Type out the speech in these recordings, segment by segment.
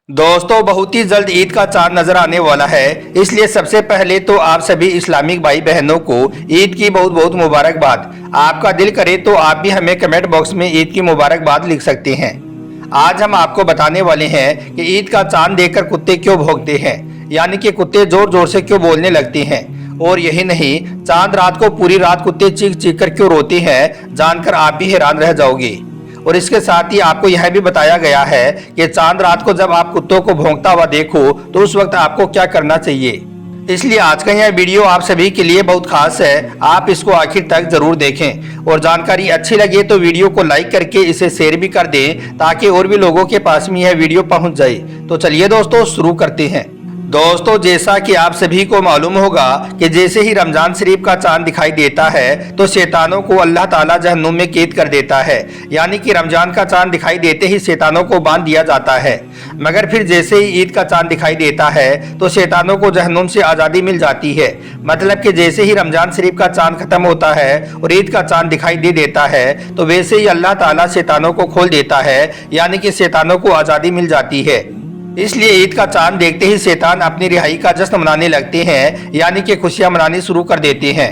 दोस्तों बहुत ही जल्द ईद का चांद नजर आने वाला है, इसलिए सबसे पहले तो आप सभी इस्लामिक भाई बहनों को ईद की बहुत बहुत मुबारकबाद। आपका दिल करे तो आप भी हमें कमेंट बॉक्स में ईद की मुबारकबाद लिख सकते हैं। आज हम आपको बताने वाले हैं कि ईद का चांद देखकर कुत्ते क्यों भौंकते हैं, यानी कि कुत्ते जोर जोर से क्यों बोलने लगते हैं। और यही नहीं, चांद रात को पूरी रात कुत्ते चीख चीख कर क्यों रोते हैं, जानकर आप भी हैरान रह जाओगे। और इसके साथ ही आपको यह भी बताया गया है कि चांद रात को जब आप कुत्तों को भौंकता हुआ देखो तो उस वक्त आपको क्या करना चाहिए। इसलिए आज का यह वीडियो आप सभी के लिए बहुत खास है, आप इसको आखिर तक जरूर देखें। और जानकारी अच्छी लगे तो वीडियो को लाइक करके इसे शेयर भी कर दें, ताकि और भी लोगों के पास में यह वीडियो पहुंच जाए। तो चलिए दोस्तों शुरू करते हैं। दोस्तों जैसा कि आप सभी को मालूम होगा कि जैसे ही रमजान शरीफ का चांद दिखाई देता है तो शैतानों को अल्लाह ताला जहन्नुम में कैद कर देता है, यानी कि रमजान का चांद दिखाई देते ही शैतानों को बांध दिया जाता है। मगर फिर जैसे ही ईद का चांद दिखाई देता है तो शैतानों को जहन्नुम से आज़ादी मिल जाती है। मतलब कि जैसे ही रमजान शरीफ का चांद खत्म होता है और ईद का चांद दिखाई दे देता है तो वैसे ही अल्लाह ताला शैतानों को खोल देता है, यानी कि शैतानों को आज़ादी मिल जाती है। इसलिए ईद का चांद देखते ही शैतान अपनी रिहाई का जश्न मनाने लगते हैं, यानी कि खुशियां मनानी शुरू कर देते हैं।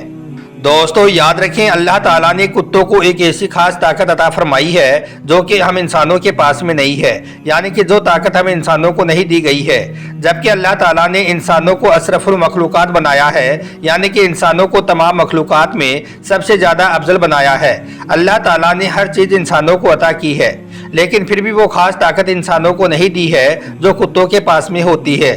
दोस्तों याद रखें, अल्लाह ताला ने कुत्तों को एक ऐसी खास ताकत अता फरमाई है जो कि हम इंसानों के पास में नहीं है, यानी कि जो ताकत हमें इंसानों को नहीं दी गई है। जबकि अल्लाह ताला ने इंसानों को अशरफुल मखलूकात बनाया है, यानी कि इंसानों को तमाम मखलूकात में सबसे ज़्यादा अफजल बनाया है। अल्लाह ताला ने हर चीज़ इंसानों को अता की है, लेकिन फिर भी वो खास ताकत इंसानों को नहीं दी है जो कुत्तों के पास में होती है।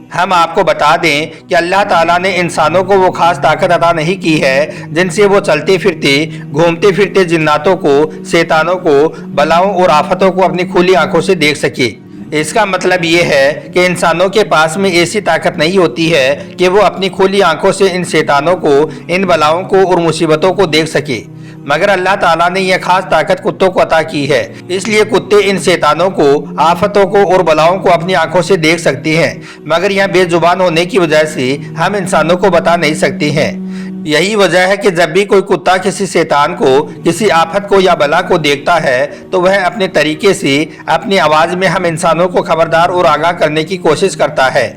हम आपको बता दें कि अल्लाह ताला ने इंसानों को वो खास ताकत अता नहीं की है जिनसे वो चलते फिरते घूमते फिरते जिन्नातों को, शैतानों को, बलाओं और आफतों को अपनी खुली आंखों से देख सके। इसका मतलब ये है कि इंसानों के पास में ऐसी ताकत नहीं होती है कि वो अपनी खुली आंखों से इन शैतानों को, इन बलाओं को और मुसीबतों को देख सके। मगर अल्लाह ताला ने यह खास ताकत कुत्तों को अता की है, इसलिए कुत्ते इन शैतानों को, आफतों को और बलाओं को अपनी आंखों से देख सकते हैं। मगर यह बेजुबान होने की वजह से हम इंसानों को बता नहीं सकते हैं। यही वजह है कि जब भी कोई कुत्ता किसी शैतान को, किसी आफत को या बला को देखता है तो वह अपने तरीके से, अपनी आवाज़ में हम इंसानों को खबरदार और आगाह करने की कोशिश करता है।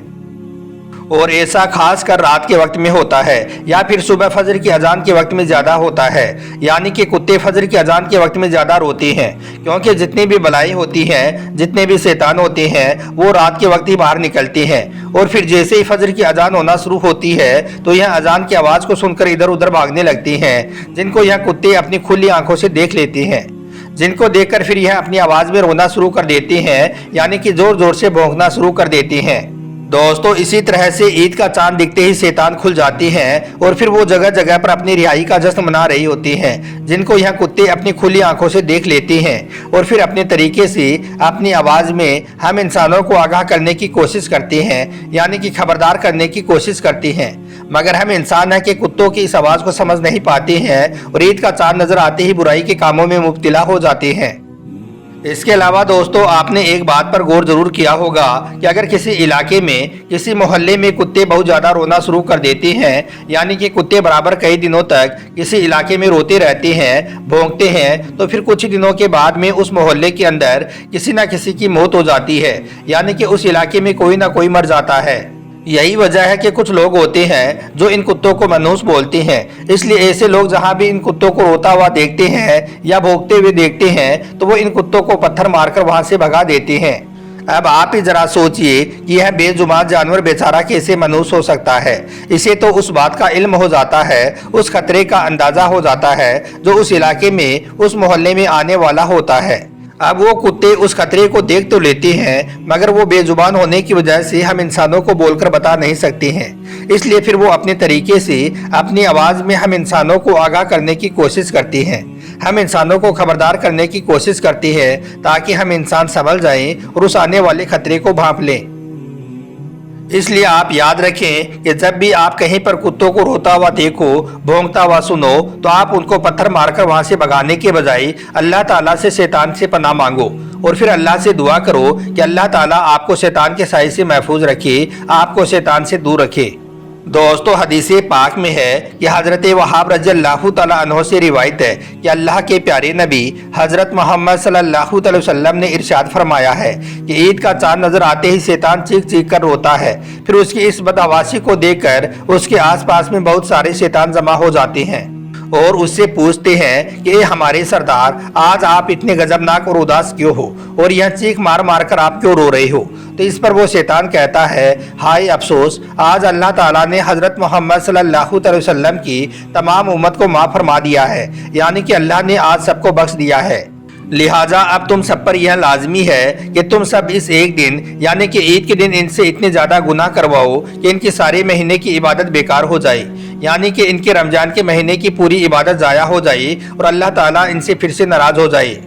और ऐसा खास कर रात के वक्त में होता है या फिर सुबह फजर की अजान के वक्त में ज़्यादा होता है, यानी कि कुत्ते फजर की अजान के वक्त में ज़्यादा रोते हैं, क्योंकि जितनी भी बलाई होती हैं, जितने भी शैतान होते हैं वो रात के वक्त ही बाहर निकलते हैं। और फिर जैसे ही फजर की अजान होना शुरू होती है तो यह अजान की आवाज़ को सुनकर इधर उधर भागने लगते हैं, जिनको यह कुत्ते अपनी खुली आंखों से देख लेते हैं, जिनको देखकर फिर यह अपनी आवाज़ में रोना शुरू कर देते हैं, यानी कि जोर जोर से भौंकना शुरू कर देते हैं। दोस्तों इसी तरह से ईद का चांद दिखते ही शैतान खुल जाते हैं और फिर वो जगह जगह पर अपनी रिहाई का जश्न मना रही होती हैं, जिनको यह कुत्ते अपनी खुली आंखों से देख लेते हैं। और फिर अपने तरीके से, अपनी आवाज़ में हम इंसानों को आगाह करने की कोशिश करते हैं, यानी कि खबरदार करने की कोशिश करते हैं। मगर हम इंसान हैं कि कुत्तों की इस आवाज़ को समझ नहीं पाते हैं और ईद का चांद नजर आते ही बुराई के कामों में मुब्तला हो जाते हैं। इसके अलावा दोस्तों आपने एक बात पर गौर जरूर किया होगा कि अगर किसी इलाके में, किसी मोहल्ले में कुत्ते बहुत ज़्यादा रोना शुरू कर देते हैं, यानी कि कुत्ते बराबर कई दिनों तक किसी इलाके में रोते रहते हैं, भौंकते हैं, तो फिर कुछ दिनों के बाद में उस मोहल्ले के अंदर किसी न किसी की मौत हो जाती है, यानी कि उस इलाके में कोई ना कोई मर जाता है। यही वजह है कि कुछ लोग होते हैं जो इन कुत्तों को मनहूस बोलते हैं। इसलिए ऐसे लोग जहां भी इन कुत्तों को रोता हुआ देखते हैं या भौंकते हुए देखते हैं तो वो इन कुत्तों को पत्थर मारकर वहां से भगा देते हैं। अब आप ही जरा सोचिए कि यह बेजुबान जानवर बेचारा कैसे मनहूस हो सकता है। इसे तो उस बात का इल्म हो जाता है, उस खतरे का अंदाजा हो जाता है जो उस इलाके में, उस मोहल्ले में आने वाला होता है। अब वो कुत्ते उस खतरे को देख तो लेते हैं, मगर वो बेजुबान होने की वजह से हम इंसानों को बोलकर बता नहीं सकते हैं। इसलिए फिर वो अपने तरीके से, अपनी आवाज़ में हम इंसानों को आगाह करने की कोशिश करते हैं, हम इंसानों को खबरदार करने की कोशिश करते हैं, ताकि हम इंसान संभल जाएं और उस आने वाले खतरे को भांप लें। इसलिए आप याद रखें कि जब भी आप कहीं पर कुत्तों को रोता हुआ देखो, भौंकता हुआ सुनो, तो आप उनको पत्थर मारकर वहां से भगाने के बजाय अल्लाह ताला से शैतान से पनाह मांगो और फिर अल्लाह से दुआ करो कि अल्लाह ताला आपको शैतान के साए से महफूज रखे, आपको शैतान से दूर रखे। दोस्तों हदीस पाक में है कि हज़रत वहाब रज़ियल्लाहु तआला अन्हु से रिवायत है कि अल्लाह के प्यारे नबी हज़रत मोहम्मद सल्लल्लाहु अलैहि वसल्लम ने इरशाद फरमाया है कि ईद का चांद नजर आते ही शैतान चीख चीख कर रोता है। फिर उसकी इस बदहवासी को देखकर उसके आसपास में बहुत सारे शैतान जमा हो जाते हैं और उससे पूछते हैं कि हमारे सरदार, आज आप इतने गजबनाक और उदास क्यों हो और यह चीख मार मार कर आप क्यों रो रहे हो। तो इस पर वो शैतान कहता है, हाय अफसोस, आज अल्लाह ताला ने हज़रत मोहम्मद सल्लल्लाहु अलैहि वसल्लम की तमाम उम्मत को माफ़ फरमा दिया है, यानी कि अल्लाह ने आज सबको बख्श दिया है। लिहाजा अब तुम सब पर यह लाजमी है कि तुम सब इस एक दिन यानी कि ईद के दिन इनसे इतने ज़्यादा गुनाह करवाओ कि इनकी सारे महीने की इबादत बेकार हो जाए, यानी कि इनके रमजान के महीने की पूरी इबादत ज़ाया हो जाए और अल्लाह ताला इनसे फिर से नाराज हो जाए।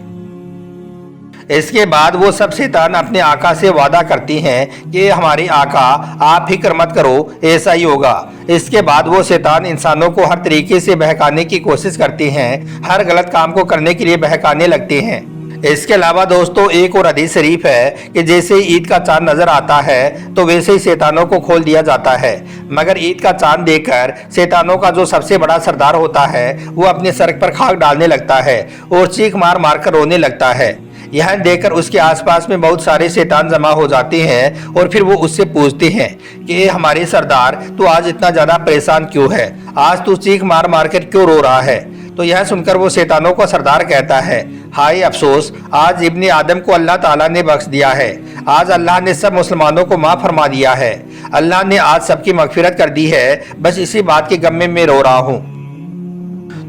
इसके बाद वो सब शैतान अपने आका से वादा करती हैं कि हमारे आका, आप फिक्र मत करो, ऐसा ही होगा। इसके बाद वो शैतान इंसानों को हर तरीके से बहकाने की कोशिश करते हैं, हर गलत काम को करने के लिए बहकाने लगते हैं। इसके अलावा दोस्तों एक और हदीस शरीफ है कि जैसे ही ईद का चांद नजर आता है तो वैसे ही शैतानों को खोल दिया जाता है, मगर ईद का चांद देखकर शैतानों का जो सबसे बड़ा सरदार होता है वो अपने सर पर खाक डालने लगता है और चीख मार मार कर रोने लगता है। यह देखकर उसके आसपास में बहुत सारे शैतान जमा हो जाते हैं और फिर वो उससे पूछते हैं कि हमारे सरदार, तू आज इतना ज़्यादा परेशान क्यों है, आज तू चीख मार मार कर क्यों रो रहा है। तो यह सुनकर वो शैतानों को सरदार कहता है, हाय अफसोस, आज इब्ने आदम को अल्लाह ताला ने बख्श दिया है, आज अल्लाह ने सब मुसलमानों को माफ़ फरमा दिया है, अल्लाह ने आज सबकी मगफिरत कर दी है, बस इसी बात के गम में मैं रो रहा हूँ।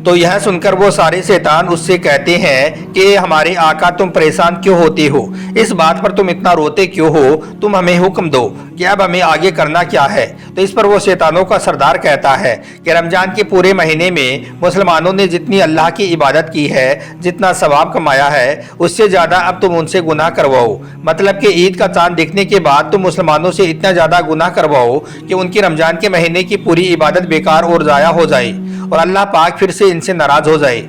तो यह सुनकर वो सारे शैतान उससे कहते हैं कि हमारे आका, तुम परेशान क्यों होते हो, इस बात पर तुम इतना रोते क्यों हो, तुम हमें हुक्म दो कि अब हमें आगे करना क्या है। तो इस पर वो शैतानों का सरदार कहता है कि रमजान के पूरे महीने में मुसलमानों ने जितनी अल्लाह की इबादत की है, जितना सवाब कमाया है, उससे ज़्यादा अब तुम उनसे गुनाह करवाओ। मतलब कि ईद का चांद देखने के बाद तुम मुसलमानों से इतना ज़्यादा गुनाह करवाओ कि उनकी रमजान के महीने की पूरी इबादत बेकार और ज़ाया हो जाए और अल्लाह पाक फिर से इनसे नाराज हो जाए।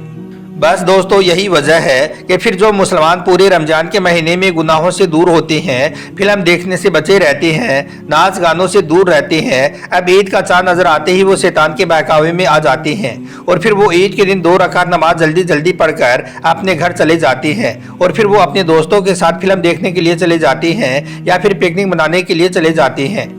बस दोस्तों यही वजह है कि फिर जो मुसलमान पूरे रमजान के महीने में गुनाहों से दूर होते हैं, फिल्म देखने से बचे रहते हैं, नाच गानों से दूर रहते हैं, अब ईद का चांद नजर आते ही वो शैतान के बहकावे में आ जाते हैं और फिर वो ईद के दिन 2 रकात नमाज जल्दी जल्दी पढ़कर अपने घर चले जाते हैं और फिर वो अपने दोस्तों के साथ फिल्म देखने के लिए चले जाते हैं या फिर पिकनिक मनाने के लिए चले जाते हैं,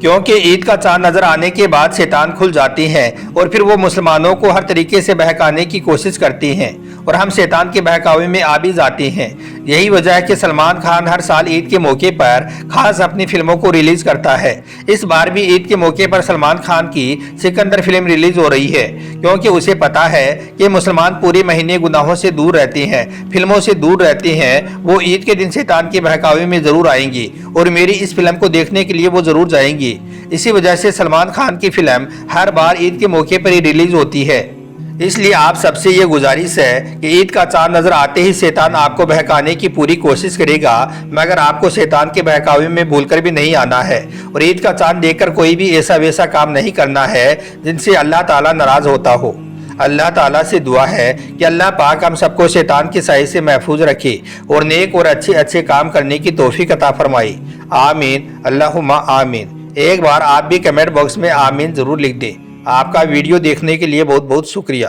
क्योंकि ईद का चांद नजर आने के बाद शैतान खुल जाते हैं और फिर वो मुसलमानों को हर तरीके से बहकाने की कोशिश करते हैं और हम शैतान के बहकावे में आ भी जाते हैं। यही वजह है कि सलमान खान हर साल ईद के मौके पर खास अपनी फिल्मों को रिलीज करता है। इस बार भी ईद के मौके पर सलमान खान की सिकंदर फिल्म रिलीज हो रही है, क्योंकि उसे पता है कि मुसलमान पूरे महीने गुनाहों से दूर रहते हैं, फिल्मों से दूर रहते हैं, वो ईद के दिन शैतान के बहकावे में जरूर आएंगी और मेरी इस फिल्म को देखने के लिए वो जरूर जाएंगी। इसी वजह से सलमान खान की फिल्म हर बार ईद के मौके पर ही रिलीज होती है। इसलिए आप सबसे ये गुजारिश है कि ईद का चांद नजर आते ही शैतान आपको बहकाने की पूरी कोशिश करेगा, मगर आपको शैतान के बहकावे में भूलकर भी नहीं आना है और ईद का चांद देखकर कोई भी ऐसा वैसा काम नहीं करना है जिनसे अल्लाह ताला नाराज होता हो। अल्लाह ताला से दुआ है कि अल्लाह पाक हम सबको शैतान की साए से महफूज रखे और नेक और अच्छे अच्छे काम करने की तौफीक अता फरमाए। आमीन, अल्लाहुम्मा आमीन। एक बार आप भी कमेंट बॉक्स में आमीन ज़रूर लिख दें। आपका वीडियो देखने के लिए बहुत बहुत शुक्रिया।